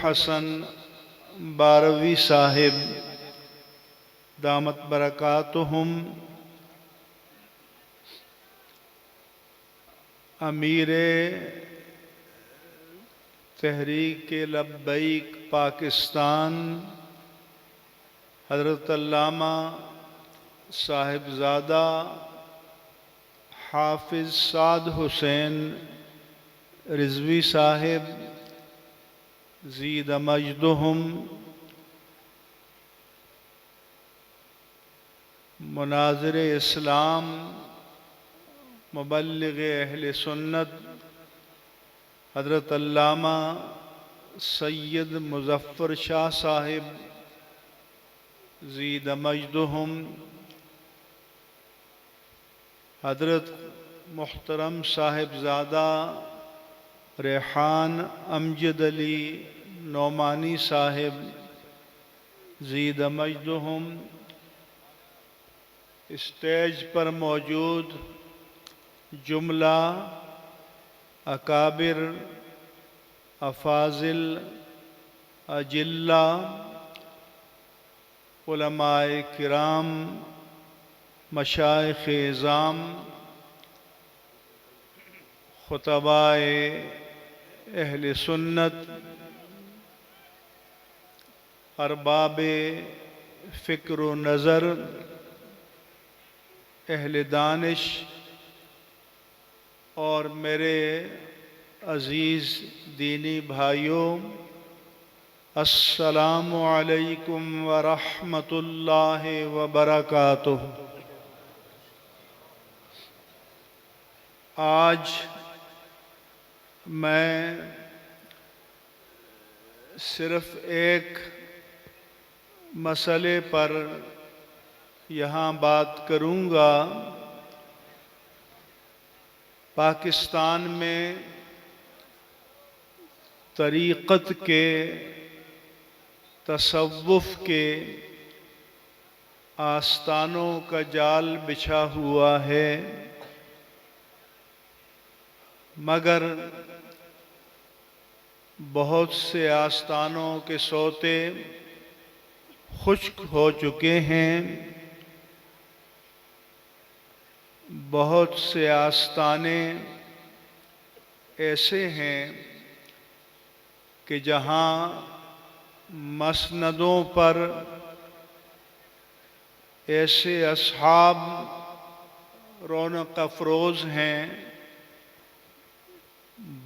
حسن باروی صاحب دامت برکاتہم امیر تحریک لبیک پاکستان حضرت علامہ صاحبزادہ حافظ سعد حسین رضوی صاحب زید مجدہم، مناظر اسلام مبلغ اہل سنت حضرت علامہ سید مظفر شاہ صاحب زید مجدہم، حضرت محترم صاحبزادہ ریحان امجد علی نعمانی صاحب زید مجدہم، اسٹیج پر موجود جملہ اکابر افاضل اجلہ علماء کرام مشائخ اعظام خطباء اہل سنت ارباب فکر و نظر اہل دانش اور میرے عزیز دینی بھائیوں، السلام علیکم ورحمۃ اللہ وبرکاتہ۔ آج میں صرف ایک مسئلے پر یہاں بات کروں گا۔ پاکستان میں طریقت کے تصوف کے آستانوں کا جال بچھا ہوا ہے، مگر بہت سے آستانوں کے سوتے خشک ہو چکے ہیں، بہت سے آستانے ایسے ہیں کہ جہاں مسندوں پر ایسے اصحاب رونق افروز ہیں،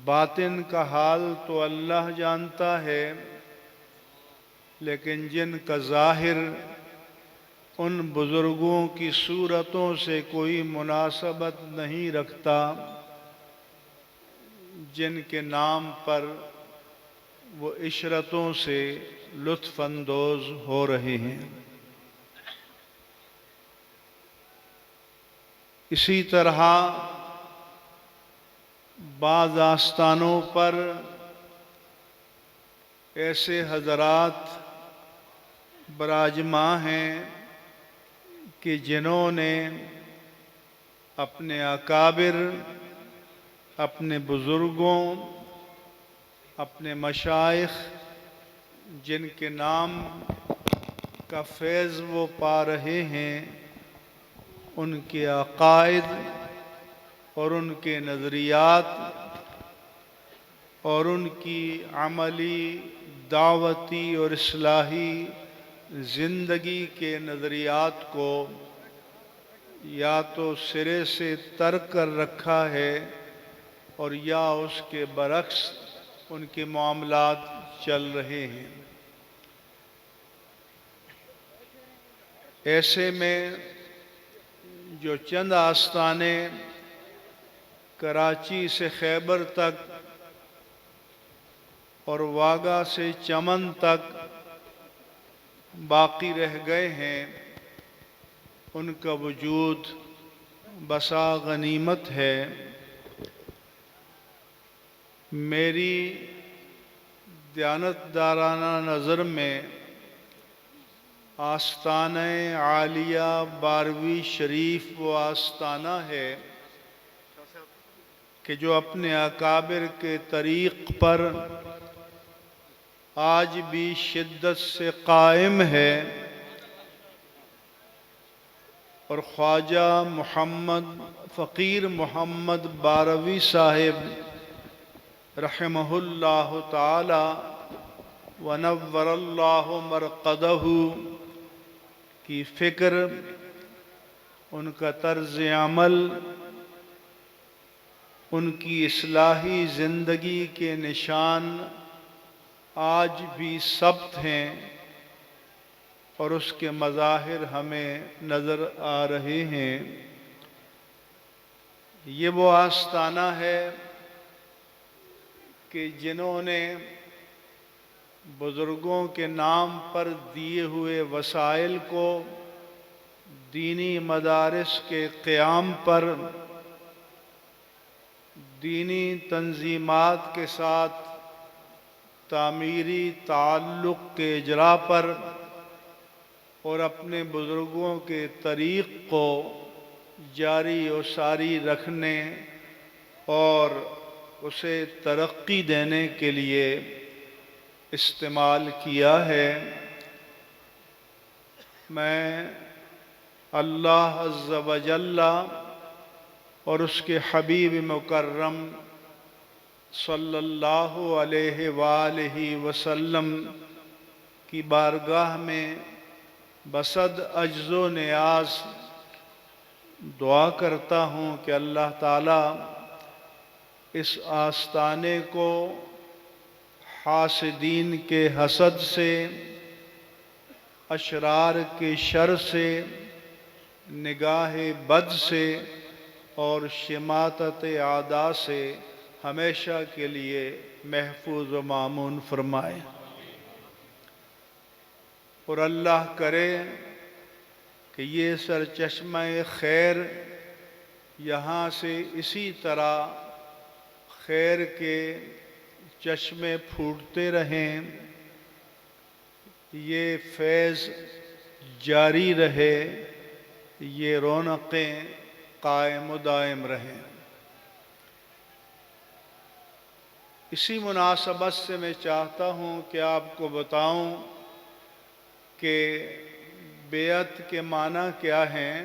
باطن کا حال تو اللہ جانتا ہے، لیکن جن کا ظاہر ان بزرگوں کی صورتوں سے کوئی مناسبت نہیں رکھتا، جن کے نام پر وہ عشرتوں سے لطف اندوز ہو رہے ہیں۔ اسی طرح بعض آستانوں پر ایسے حضرات براجماں ہیں کہ جنہوں نے اپنے اکابر، اپنے بزرگوں، اپنے مشائخ جن کے نام کا فیض وہ پا رہے ہیں، ان کے عقائد اور ان کے نظریات اور ان کی عملی دعوتی اور اصلاحی زندگی کے نظریات کو یا تو سرے سے ترک کر رکھا ہے اور یا اس کے برعکس ان کے معاملات چل رہے ہیں۔ ایسے میں جو چند آستانے کراچی سے خیبر تک اور واگا سے چمن تک باقی رہ گئے ہیں، ان کا وجود بسا غنیمت ہے۔ میری دیانتدارانہ نظر میں آستانہ عالیہ باروی شریف وہ آستانہ ہے کہ جو اپنے اکابر کے طریق پر، آج بھی شدت سے قائم ہے، اور خواجہ محمد فقیر محمد باروی صاحب رحمہ اللہ تعالی ونور اللہ مرقدہ کی فکر، ان کا طرز عمل، ان کی اصلاحی زندگی کے نشان آج بھی ثبت ہیں، اور اس کے مظاہر ہمیں نظر آ رہے ہیں۔ یہ وہ آستانہ ہے کہ جنہوں نے بزرگوں کے نام پر دیے ہوئے وسائل کو دینی مدارس کے قیام پر، دینی تنظیمات کے ساتھ تعمیری تعلق کے اجرا پر، اور اپنے بزرگوں کے طریق کو جاری و ساری رکھنے اور اسے ترقی دینے کے لیے استعمال کیا ہے۔ میں اللہ عز و جل اور اس کے حبیب مکرم صلی اللہ علیہ وآلہ وسلم کی بارگاہ میں بصد عجز و نیاز دعا کرتا ہوں کہ اللہ تعالیٰ اس آستانے کو حاسدین کے حسد سے، اشرار کے شر سے، نگاہ بد سے اور شماتت اعداء سے ہمیشہ کے لیے محفوظ و مامون فرمائے، اور اللہ کرے کہ یہ سرچشمہ خیر یہاں سے اسی طرح خیر کے چشمے پھوٹتے رہیں، یہ فیض جاری رہے، یہ رونقیں قائم و دائم رہیں۔ اسی مناسبت سے میں چاہتا ہوں کہ آپ کو بتاؤں کہ بیعت کے معنی کیا ہیں۔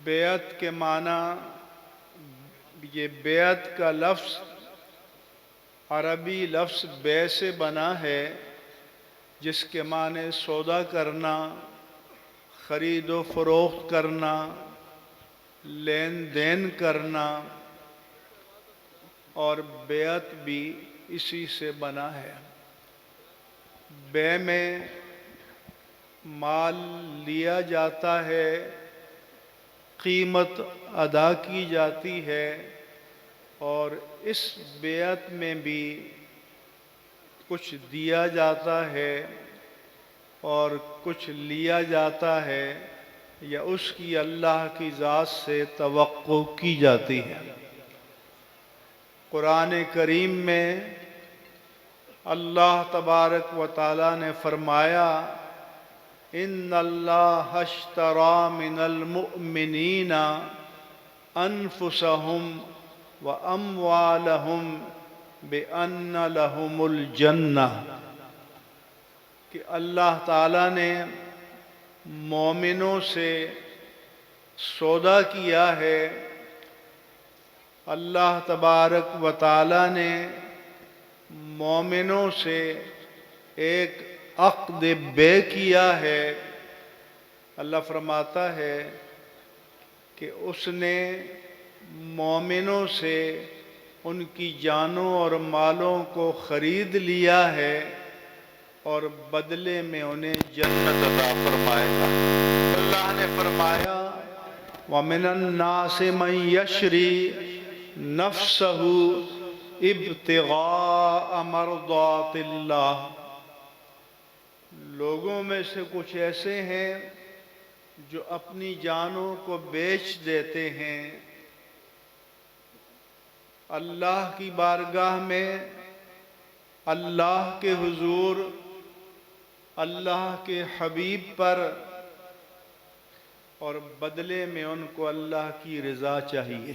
بیعت کے معنی، یہ بیعت کا لفظ عربی لفظ بے سے بنا ہے، جس کے معنی سودا کرنا، خرید و فروخت کرنا، لین دین کرنا، اور بیعت بھی اسی سے بنا ہے۔ بے میں مال لیا جاتا ہے، قیمت ادا کی جاتی ہے، اور اس بیعت میں بھی کچھ دیا جاتا ہے اور کچھ لیا جاتا ہے، یا اس کی اللہ کی ذات سے توقع کی جاتی ہے۔ قرآن کریم میں اللہ تبارک و تعالی نے فرمایا، ان اللہ اشتری من المؤمنین انفسہم واموالہم بان لہم الجنہ، کہ اللہ تعالی نے مومنوں سے سودا کیا ہے۔ اللہ تبارک و تعالی نے مومنوں سے ایک عقد بے کیا ہے۔ اللہ فرماتا ہے کہ اس نے مومنوں سے ان کی جانوں اور مالوں کو خرید لیا ہے، اور بدلے میں انہیں جنت عطا فرمائے گا۔ اللہ نے فرمایا، وَمِنَ النَّاسِ مَن يَشْرِي نَفْسَهُ ابْتِغَاءَ مَرْضَاتِ اللَّهِ، لوگوں میں سے کچھ ایسے ہیں جو اپنی جانوں کو بیچ دیتے ہیں اللہ کی بارگاہ میں، اللہ کے حضور، اللہ کے حبیب پر، اور بدلے میں ان کو اللہ کی رضا چاہیے۔